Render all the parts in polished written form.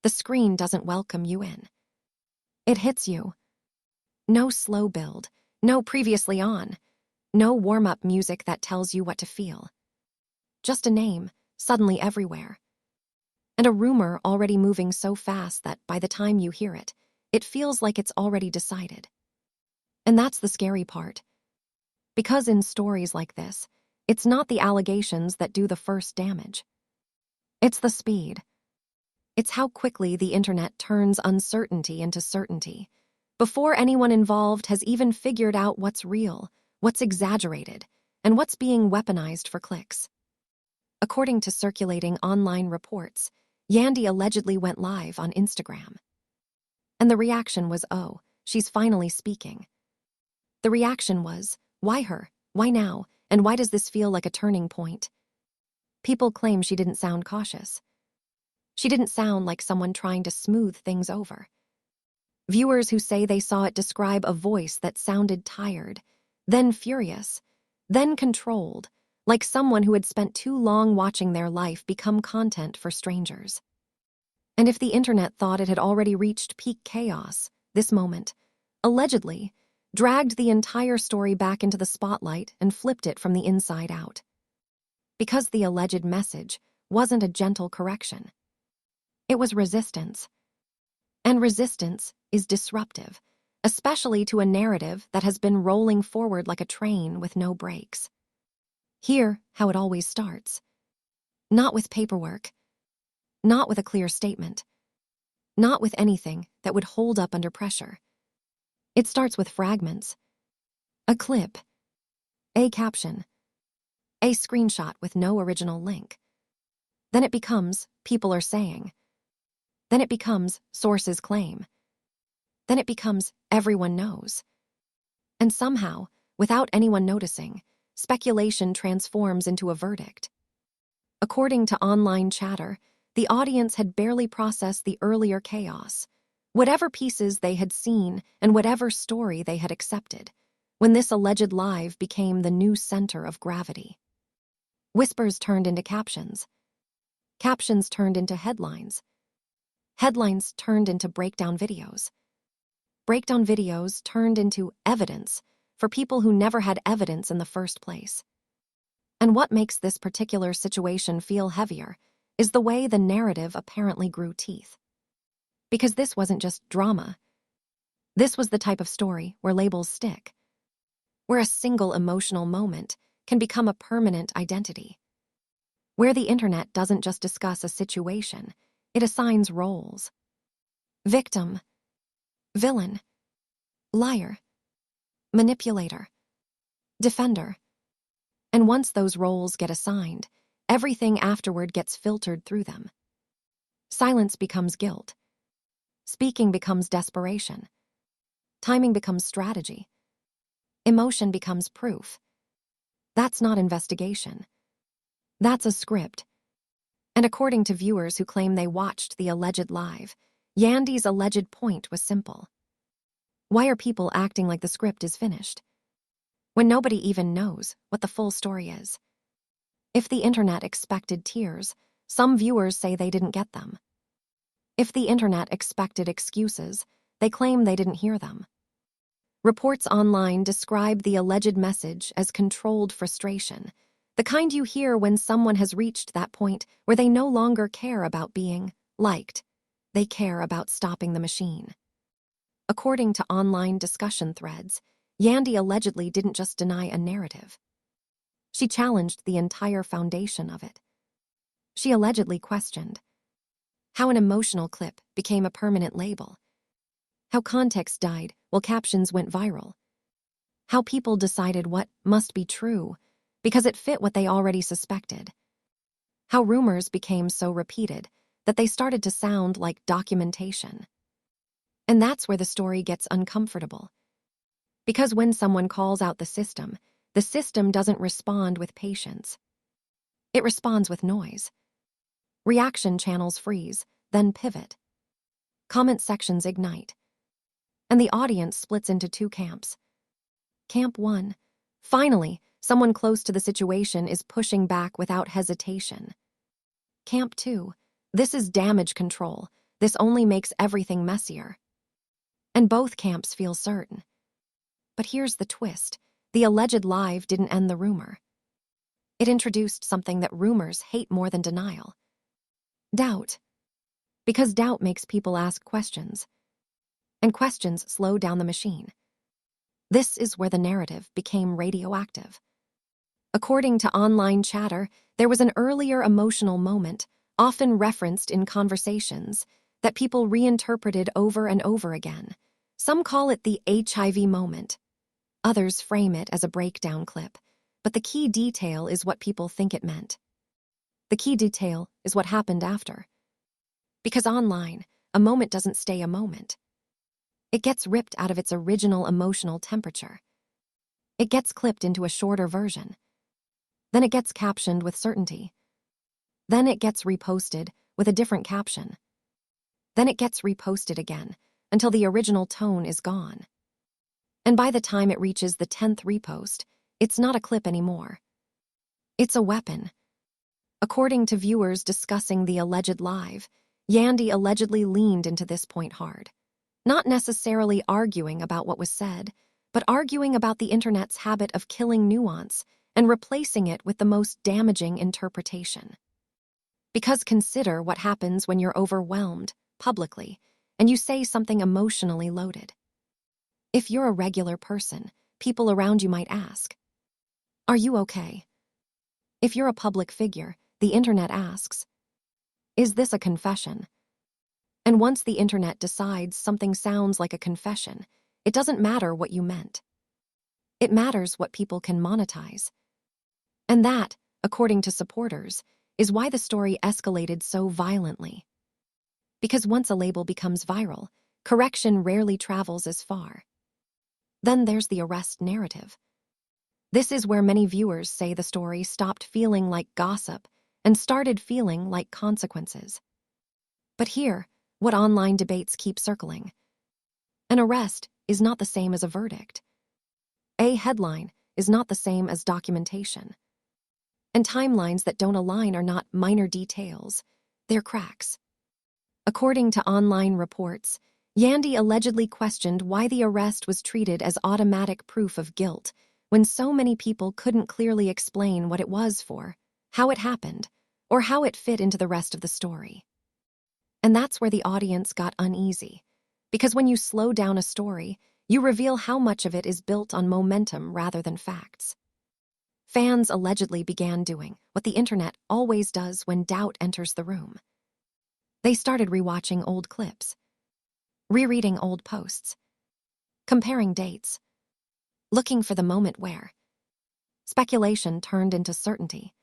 The screen doesn't welcome you in. It hits you. No slow build, no previously on, no warm-up music that tells you what to feel. Just a name, suddenly everywhere. And a rumor already moving so fast that by the time you hear it, it feels like it's already decided. And that's the scary part. Because in stories like this, it's not the allegations that do the first damage. It's the speed. It's how quickly the internet turns uncertainty into certainty, before anyone involved has even figured out what's real, what's exaggerated, and what's being weaponized for clicks. According to circulating online reports, Yandy allegedly went live on Instagram. And the reaction was, oh, she's finally speaking. The reaction was, why her? Why now? And why does this feel like a turning point? People claim she didn't sound cautious. She didn't sound like someone trying to smooth things over. Viewers who say they saw it describe a voice that sounded tired, then furious, then controlled, like someone who had spent too long watching their life become content for strangers. And if the internet thought it had already reached peak chaos, this moment, allegedly, dragged the entire story back into the spotlight and flipped it from the inside out. Because the alleged message wasn't a gentle correction. It was resistance. And resistance is disruptive, especially to a narrative that has been rolling forward like a train with no brakes. Hear how it always starts. Not with paperwork. Not with a clear statement. Not with anything that would hold up under pressure. It starts with fragments. A clip. A caption. A screenshot with no original link. Then it becomes, people are saying. Then it becomes, sources claim. Then it becomes, everyone knows. And somehow, without anyone noticing, speculation transforms into a verdict. According to online chatter, the audience had barely processed the earlier chaos, whatever pieces they had seen and whatever story they had accepted, when this alleged live became the new center of gravity. Whispers turned into captions. Captions turned into headlines. Headlines turned into breakdown videos. Breakdown videos turned into evidence for people who never had evidence in the first place. And what makes this particular situation feel heavier is the way the narrative apparently grew teeth. Because this wasn't just drama. This was the type of story where labels stick, where a single emotional moment can become a permanent identity, where the internet doesn't just discuss a situation, it assigns roles. Victim, villain, liar, manipulator, defender. And once those roles get assigned, everything afterward gets filtered through them. Silence becomes guilt. Speaking becomes desperation. Timing becomes strategy. Emotion becomes proof. That's not investigation. That's a script. And according to viewers who claim they watched the alleged live, Yandy's alleged point was simple. Why are people acting like the script is finished, when nobody even knows what the full story is? If the internet expected tears, some viewers say they didn't get them. If the internet expected excuses, they claim they didn't hear them. Reports online describe the alleged message as controlled frustration, the kind you hear when someone has reached that point where they no longer care about being liked. They care about stopping the machine. According to online discussion threads, Yandy allegedly didn't just deny a narrative. She challenged the entire foundation of it. She allegedly questioned how an emotional clip became a permanent label, how context died while captions went viral, how people decided what must be true because it fit what they already suspected, how rumors became so repeated that they started to sound like documentation. And that's where the story gets uncomfortable. Because when someone calls out the system doesn't respond with patience. It responds with noise. Reaction channels freeze, then pivot. Comment sections ignite. And the audience splits into two camps. Camp 1. Finally, someone close to the situation is pushing back without hesitation. Camp 2. This is damage control. This only makes everything messier. And both camps feel certain. But here's the twist. The alleged lie didn't end the rumor. It introduced something that rumors hate more than denial. Doubt. Because doubt makes people ask questions. And questions slow down the machine. This is where the narrative became radioactive. According to online chatter, there was an earlier emotional moment, often referenced in conversations, that people reinterpreted over and over again. Some call it the HIV moment. Others frame it as a breakdown clip. But the key detail is what people think it meant. The key detail is what happened after. Because online, a moment doesn't stay a moment. It gets ripped out of its original emotional temperature. It gets clipped into a shorter version. Then it gets captioned with certainty. Then it gets reposted with a different caption. Then it gets reposted again until the original tone is gone. And by the time it reaches the 10th repost, it's not a clip anymore. It's a weapon. According to viewers discussing the alleged live, Yandy allegedly leaned into this point hard. Not necessarily arguing about what was said, but arguing about the internet's habit of killing nuance and replacing it with the most damaging interpretation. Because consider what happens when you're overwhelmed, publicly, and you say something emotionally loaded. If you're a regular person, people around you might ask, "Are you okay?" If you're a public figure, the internet asks, "Is this a confession?" And once the internet decides something sounds like a confession, it doesn't matter what you meant. It matters what people can monetize. And that, according to supporters, is why the story escalated so violently. Because once a label becomes viral, correction rarely travels as far. Then there's the arrest narrative. This is where many viewers say the story stopped feeling like gossip and started feeling like consequences. But here, what online debates keep circling. An arrest is not the same as a verdict. A headline is not the same as documentation. And timelines that don't align are not minor details, they're cracks. According to online reports, Yandy allegedly questioned why the arrest was treated as automatic proof of guilt when so many people couldn't clearly explain what it was for, how it happened, or how it fit into the rest of the story. And that's where the audience got uneasy, because when you slow down a story, you reveal how much of it is built on momentum rather than facts. Fans allegedly began doing what the internet always does when doubt enters the room. They started rewatching old clips, rereading old posts, comparing dates, looking for the moment where speculation turned into certainty.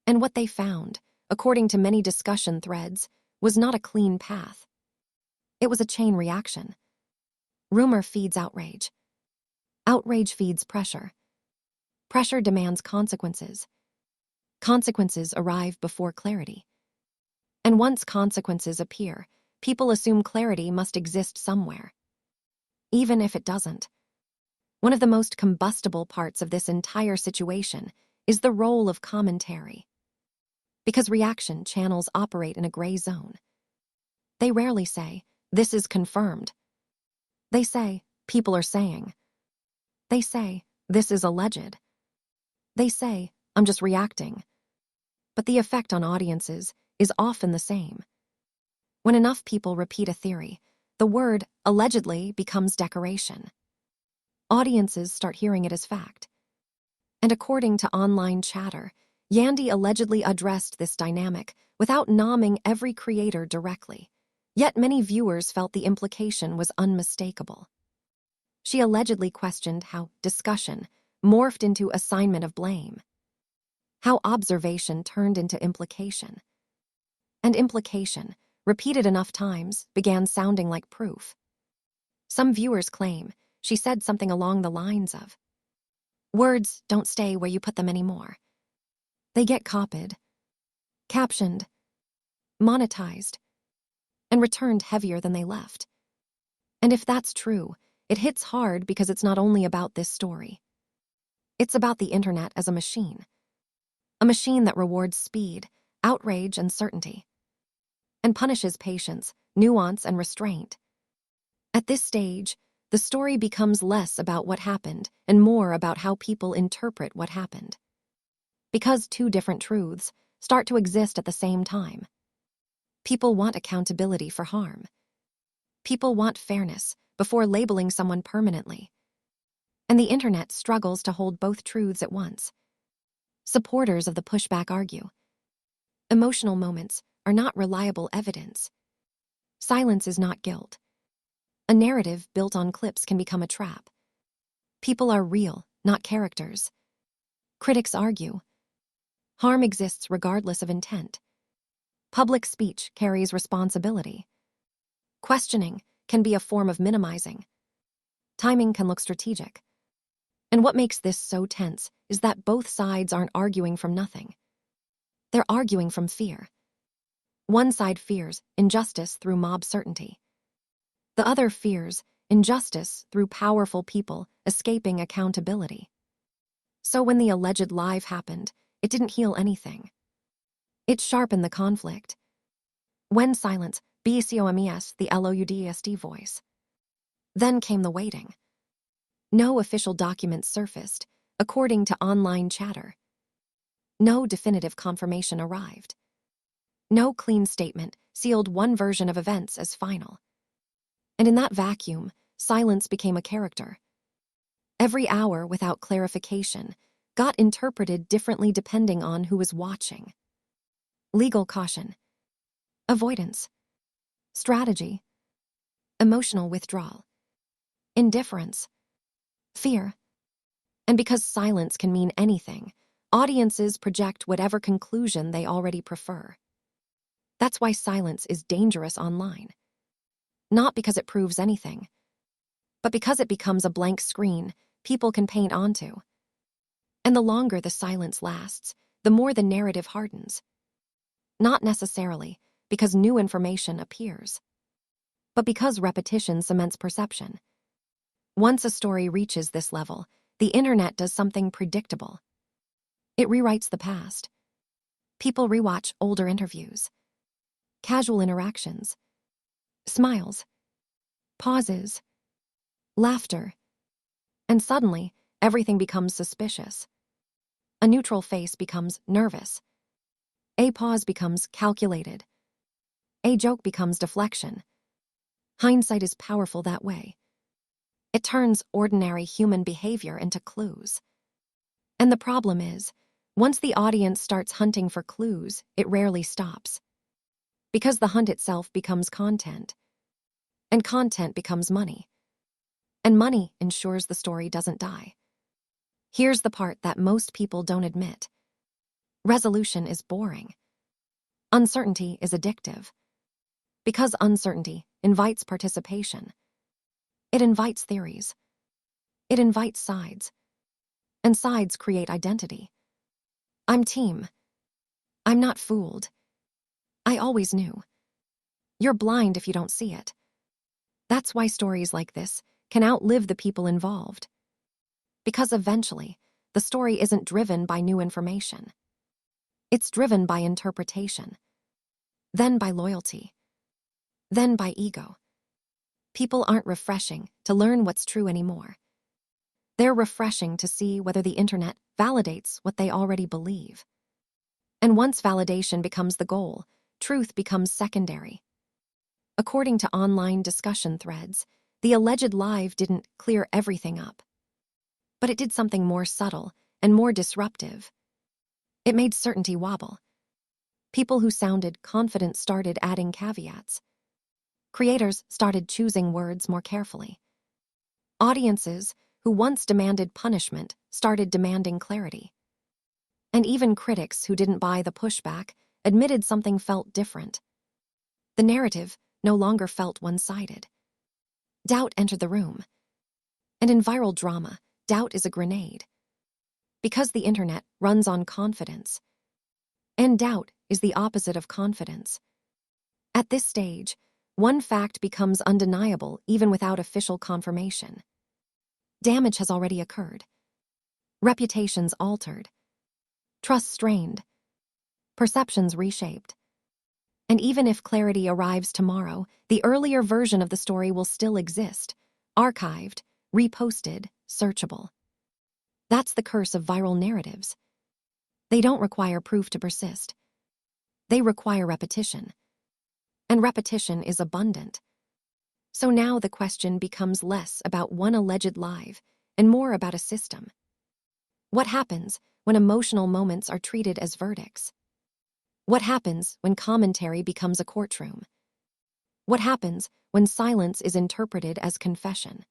And what they found, according to many discussion threads, was not a clean path. It was a chain reaction. Rumor feeds outrage. Outrage feeds pressure. Pressure demands consequences. Consequences arrive before clarity. And once consequences appear, people assume clarity must exist somewhere. Even if it doesn't. One of the most combustible parts of this entire situation is the role of commentary. Because reaction channels operate in a gray zone. They rarely say, "This is confirmed." They say, "People are saying." They say, "This is alleged." They say, "I'm just reacting." But the effect on audiences is often the same. When enough people repeat a theory, the word allegedly becomes decoration. Audiences start hearing it as fact. And according to online chatter, Yandy allegedly addressed this dynamic without nomming every creator directly. Yet many viewers felt the implication was unmistakable. She allegedly questioned how discussion morphed into assignment of blame, how observation turned into implication. And implication, repeated enough times, began sounding like proof. Some viewers claim she said something along the lines of, "Words don't stay where you put them anymore. They get copied, captioned, monetized, and returned heavier than they left." And if that's true, it hits hard because it's not only about this story. It's about the internet as a machine that rewards speed, outrage, and certainty, and punishes patience, nuance, and restraint. At this stage, the story becomes less about what happened and more about how people interpret what happened. Because two different truths start to exist at the same time. People want accountability for harm. People want fairness before labeling someone permanently. And the internet struggles to hold both truths at once. Supporters of the pushback argue. Emotional moments are not reliable evidence. Silence is not guilt. A narrative built on clips can become a trap. People are real, not characters. Critics argue. Harm exists regardless of intent. Public speech carries responsibility. Questioning can be a form of minimizing. Timing can look strategic. And what makes this so tense is that both sides aren't arguing from nothing. They're arguing from fear. One side fears injustice through mob certainty. The other fears injustice through powerful people escaping accountability. So when the alleged live happened, it didn't heal anything. It sharpened the conflict. When silence, BCOMES, the LOUDSD voice. Then came the waiting. No official documents surfaced, according to online chatter. No definitive confirmation arrived. No clean statement sealed one version of events as final. And in that vacuum, silence became a character. Every hour without clarification got interpreted differently depending on who was watching. Legal caution. Avoidance. Strategy. Emotional withdrawal. Indifference. Fear. And because silence can mean anything, audiences project whatever conclusion they already prefer. That's why silence is dangerous online. Not because it proves anything, but because it becomes a blank screen people can paint onto. And the longer the silence lasts, the more the narrative hardens. Not necessarily because new information appears, but because repetition cements perception. Once a story reaches this level, the internet does something predictable. It rewrites the past. People rewatch older interviews, casual interactions, smiles, pauses, laughter, and suddenly everything becomes suspicious. A neutral face becomes nervous. A pause becomes calculated. A joke becomes deflection. Hindsight is powerful that way. It turns ordinary human behavior into clues. And the problem is, once the audience starts hunting for clues, it rarely stops. Because the hunt itself becomes content. And content becomes money. And money ensures the story doesn't die. Here's the part that most people don't admit. Resolution is boring. Uncertainty is addictive. Because uncertainty invites participation. It invites theories. It invites sides. And sides create identity. I'm team. I'm not fooled. I always knew. You're blind if you don't see it. That's why stories like this can outlive the people involved. Because eventually, the story isn't driven by new information. It's driven by interpretation. Then by loyalty. Then by ego. People aren't refreshing to learn what's true anymore. They're refreshing to see whether the internet validates what they already believe. And once validation becomes the goal, truth becomes secondary. According to online discussion threads, the alleged live didn't clear everything up. But it did something more subtle and more disruptive. It made certainty wobble. People who sounded confident started adding caveats. Creators started choosing words more carefully. Audiences who once demanded punishment started demanding clarity. And even critics who didn't buy the pushback admitted something felt different. The narrative no longer felt one-sided. Doubt entered the room. And in viral drama, doubt is a grenade. Because the internet runs on confidence. And doubt is the opposite of confidence. At this stage, one fact becomes undeniable even without official confirmation. Damage has already occurred. Reputations altered. Trust strained. Perceptions reshaped. And even if clarity arrives tomorrow, the earlier version of the story will still exist, archived, reposted, searchable. That's the curse of viral narratives. They don't require proof to persist. They require repetition. And repetition is abundant. So now the question becomes less about one alleged lie and more about a system. What happens when emotional moments are treated as verdicts? What happens when commentary becomes a courtroom? What happens when silence is interpreted as confession?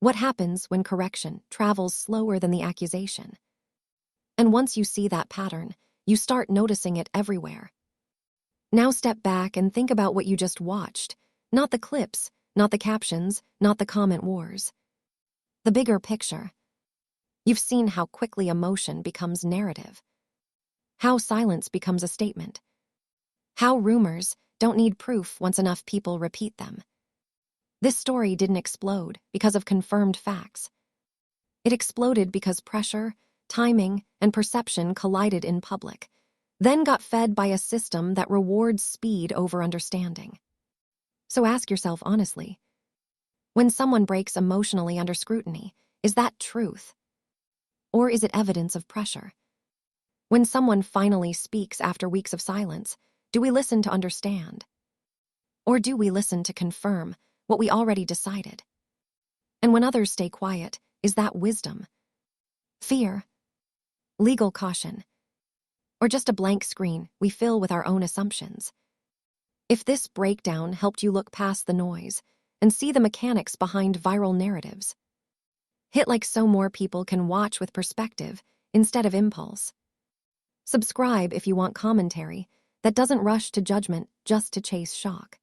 What happens when correction travels slower than the accusation? And once you see that pattern, you start noticing it everywhere. Now step back and think about what you just watched. Not the clips, not the captions, not the comment wars. The bigger picture. You've seen how quickly emotion becomes narrative. How silence becomes a statement. How rumors don't need proof once enough people repeat them. This story didn't explode because of confirmed facts. It exploded because pressure, timing, and perception collided in public, then got fed by a system that rewards speed over understanding. So ask yourself honestly, when someone breaks emotionally under scrutiny, is that truth? Or is it evidence of pressure? When someone finally speaks after weeks of silence, do we listen to understand? Or do we listen to confirm what we already decided? And when others stay quiet, is that wisdom? Fear? Legal caution? Or just a blank screen we fill with our own assumptions? If this breakdown helped you look past the noise and see the mechanics behind viral narratives, hit like so more people can watch with perspective instead of impulse. Subscribe if you want commentary that doesn't rush to judgment just to chase shock.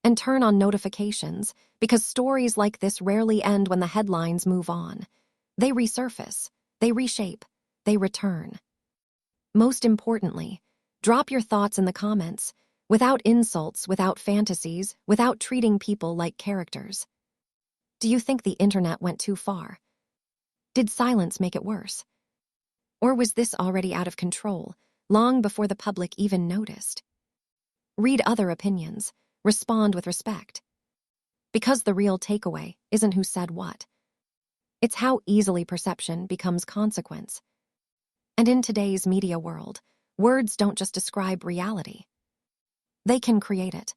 And turn on notifications because stories like this rarely end when the headlines move on. They resurface, they reshape, they return. Most importantly, drop your thoughts in the comments, without insults, without fantasies, without treating people like characters. Do you think the internet went too far? Did silence make it worse? Or was this already out of control, long before the public even noticed? Read other opinions, respond with respect. Because the real takeaway isn't who said what. It's how easily perception becomes consequence. And in today's media world, words don't just describe reality. They can create it.